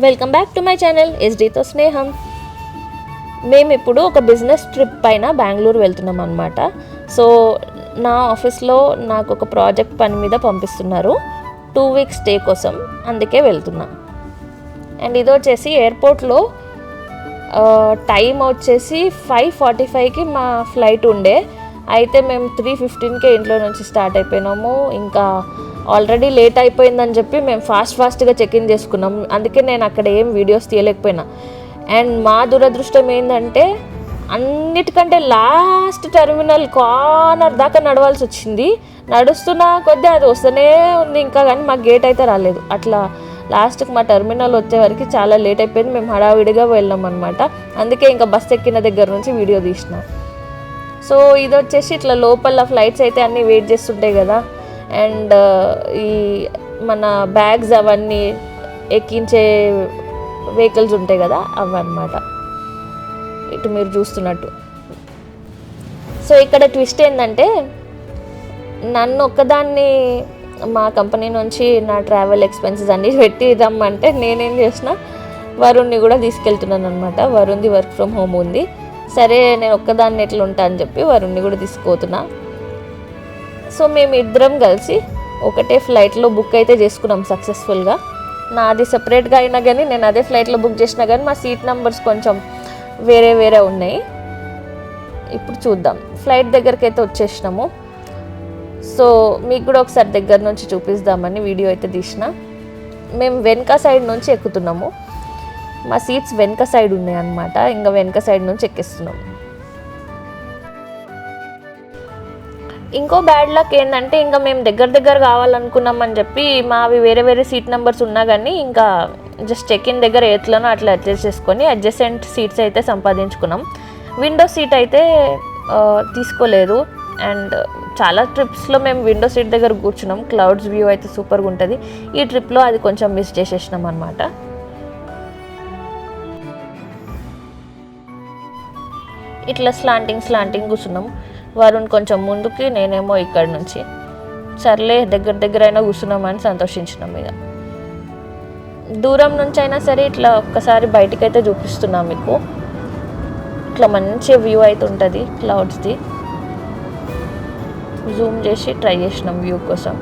Welcome back to my channel ఎస్డీతో స్నేహం. మేము ఇప్పుడు ఒక బిజినెస్ ట్రిప్ పైన బెంగళూరు వెళ్తున్నాం అనమాట. సో నా ఆఫీస్లో నాకు ఒక ప్రాజెక్ట్ పని మీద పంపిస్తున్నారు 2 వీక్స్ స్టే కోసం, అందుకే వెళ్తున్నా. అండ్ ఇది వచ్చేసి ఎయిర్పోర్ట్లో టైం వచ్చేసి 5:45కి మా ఫ్లైట్ ఉండే, అయితే మేము 3:15కే ఇంట్లో నుంచి స్టార్ట్ అయిపోయినాము. ఇంకా ఆల్రెడీ లేట్ అయిపోయిందని చెప్పి మేము ఫాస్ట్గా చెక్ ఇన్ చేసుకున్నాం, అందుకే నేను అక్కడ ఏం వీడియోస్ తీయలేకపోయినా. అండ్ మా దురదృష్టం ఏంటంటే అన్నిటికంటే లాస్ట్ టెర్మినల్ కార్నర్ దాకా నడవాల్సి వచ్చింది. నడుస్తున్న కొద్దీ అది వస్తూనే ఉంది ఇంకా, కానీ మాకు గేట్ అయితే రాలేదు. అట్లా లాస్ట్కి మా టెర్మినల్ వచ్చే వరకు చాలా లేట్ అయిపోయింది. మేము హడావిడిగా వెళ్ళాం అనమాట, అందుకే ఇంకా బస్ ఎక్కిన దగ్గర నుంచి వీడియో తీసిన. సో ఇది వచ్చేసి ఇట్లా లోపల ఫ్లైట్స్ అయితే అన్నీ వెయిట్ చేస్తుంటాయి కదా, అండ్ ఈ మన బ్యాగ్స్ అవన్నీ ఎక్కించే వెహికల్స్ ఉంటాయి కదా, అవన్నమాట ఇటు మీరు చూస్తున్నట్టు. సో ఇక్కడ ట్విస్ట్ ఏంటంటే నన్ను ఒక్కదాన్ని మా కంపెనీ నుంచి నా ట్రావెల్ ఎక్స్పెన్సెస్ అన్నీ పెట్టి రమ్మంటే నేనేం చేసిన, వరుణ్ని కూడా తీసుకెళ్తున్నాను అనమాట. వరుణ్ది వర్క్ ఫ్రమ్ హోమ్ ఉంది, సరే నేను ఒక్కదాన్ని ఎట్లా ఉంటా అని చెప్పి వరుణ్ని కూడా తీసుకుపోతున్నా. సో మేము ఇద్దరం కలిసి ఒకటే ఫ్లైట్లో బుక్ అయితే చేసుకున్నాం సక్సెస్ఫుల్గా. నాది సపరేట్గా అయినా కానీ నేను అదే ఫ్లైట్లో బుక్ చేసినా కానీ మా సీట్ నెంబర్స్ కొంచెం వేరే ఉన్నాయి. ఇప్పుడు చూద్దాం, ఫ్లైట్ దగ్గరికి అయితే వచ్చేసినాము. సో మీకు కూడా ఒకసారి దగ్గర నుంచి చూపిద్దామని వీడియో అయితే తీసిన. మేము వెనక సైడ్ నుంచి ఎక్కుతున్నాము, మా సీట్స్ వెనక సైడ్ ఉన్నాయి అన్నమాట. ఇంకా వెనక సైడ్ నుంచి ఎక్కిస్తున్నాం. ఇంకో బ్యాడ్ లక్ ఏంటంటే ఇంకా మేము దగ్గర కావాలనుకున్నామని చెప్పి మావి వేరే సీట్ నెంబర్స్ ఉన్నా కానీ ఇంకా జస్ట్ చెక్ ఇన్ దగ్గర ఎట్లనో అట్లా అడ్జస్ట్ చేసుకొని అడ్జసెంట్ సీట్స్ అయితే సంపాదించుకున్నాం. విండో సీట్ అయితే తీసుకోలేదు. అండ్ చాలా ట్రిప్స్లో మేము విండో సీట్ దగ్గర కూర్చున్నాం, క్లౌడ్స్ వ్యూ అయితే సూపర్గా ఉంటుంది. ఈ ట్రిప్లో అది కొంచెం మిస్ చేసేసినాం అనమాట. ఇట్లా స్లాంటింగ్ కూర్చున్నాం. వరుణ్ కొంచెం ముందుకి, నేనేమో ఇక్కడ నుంచి. సర్లే దగ్గర అయినా కూర్చున్నామని సంతోషించినాం. ఇక దూరం నుంచి అయినా సరే ఇట్లా ఒక్కసారి బయటికి అయితే చూపిస్తున్నాం మీకు. ఇట్లా మంచి వ్యూ అయితే ఉంటుంది క్లౌడ్స్ది. జూమ్ చేసి ట్రై చేసినాం వ్యూ కోసం.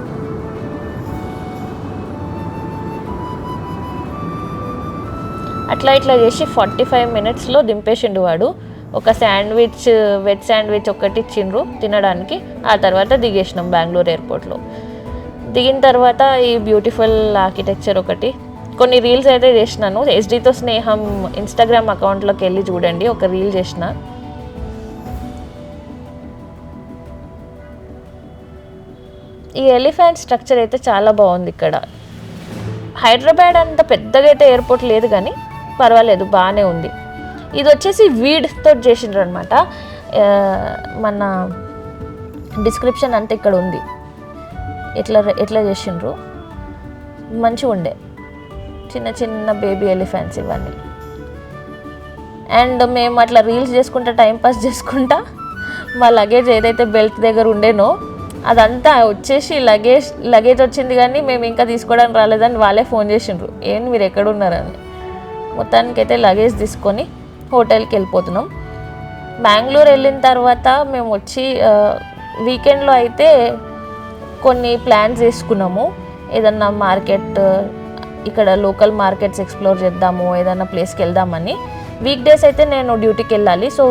అట్లా చేసి 45 మినిట్స్లో దింపేసిండు వాడు. ఒక వెజ్ శాండ్విచ్ ఒకటి ఇచ్చిండ్రు తినడానికి. ఆ తర్వాత దిగేసినాం బెంగళూరు ఎయిర్పోర్ట్లో. దిగిన తర్వాత ఈ బ్యూటిఫుల్ ఆర్కిటెక్చర్ ఒకటి, కొన్ని రీల్స్ అయితే చేసినాను. ఎస్డీతో స్నేహం ఇన్స్టాగ్రామ్ అకౌంట్లోకి వెళ్ళి చూడండి, ఒక రీల్ చేసిన. ఈ ఎలిఫెంట్ స్ట్రక్చర్ అయితే చాలా బాగుంది ఇక్కడ. హైదరాబాద్ అంత పెద్దగా అయితే ఎయిర్పోర్ట్ లేదు కానీ పర్వాలేదు, బాగానే ఉంది. ఇది వచ్చేసి వీడ్తో చేసిండ్రు అనమాట. మన డిస్క్రిప్షన్ అంతా ఇక్కడ ఉంది, ఎట్లా చేసిండ్రు. మంచిగా ఉండే చిన్న బేబీ ఎలిఫెంట్స్ ఇవన్నీ. అండ్ మేము అట్లా రీల్స్ చేసుకుంటా టైంపాస్ చేసుకుంటా మా లగేజ్ ఏదైతే బెల్ట్ దగ్గర ఉండేనో అదంతా వచ్చేసి లగేజ్ వచ్చింది కానీ మేము ఇంకా తీసుకోవడానికి రాలేదని వాళ్ళే ఫోన్ చేసిండ్రు, ఏంటి మీరు ఎక్కడున్నారని. మొత్తానికైతే లగేజ్ తీసుకొని హోటల్కి వెళ్ళిపోతున్నాం. బెంగళూరు వెళ్ళిన తర్వాత మేము వచ్చి వీకెండ్లో అయితే కొన్ని ప్లాన్స్ చేసుకున్నాము. ఏదన్నా మార్కెట్, ఇక్కడ లోకల్ మార్కెట్స్ ఎక్స్ప్లోర్ చేద్దాము, ఏదన్నా ప్లేస్కి వెళ్దామని. వీక్ డేస్ అయితే నేను డ్యూటీకి వెళ్ళాలి. సో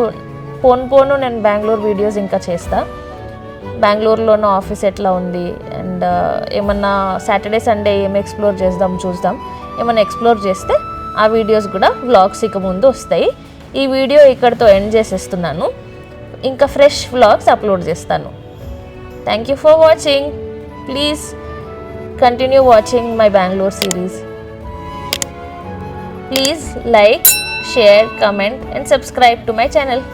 పోను నేను బెంగళూరు వీడియోస్ ఇంకా చేస్తా. బెంగళూరులో నా ఆఫీస్ ఎట్లా ఉంది, అండ్ ఏమన్నా సాటర్డే సండే ఏమి ఎక్స్ప్లోర్ చూద్దాం. ఏమన్నా ఎక్స్ప్లోర్ చేస్తే ఆ వీడియోస్ కూడా వ్లాగ్స్ ఇక ముందు వస్తాయి. ఈ వీడియో ఇక్కడితో ఎండ్ చేసేస్తున్నాను, ఇంకా ఫ్రెష్ వ్లాగ్స్ అప్లోడ్ చేస్తాను. Thank you for watching. Please continue watching my Bengaluru series. Please like, share, comment and subscribe to my channel.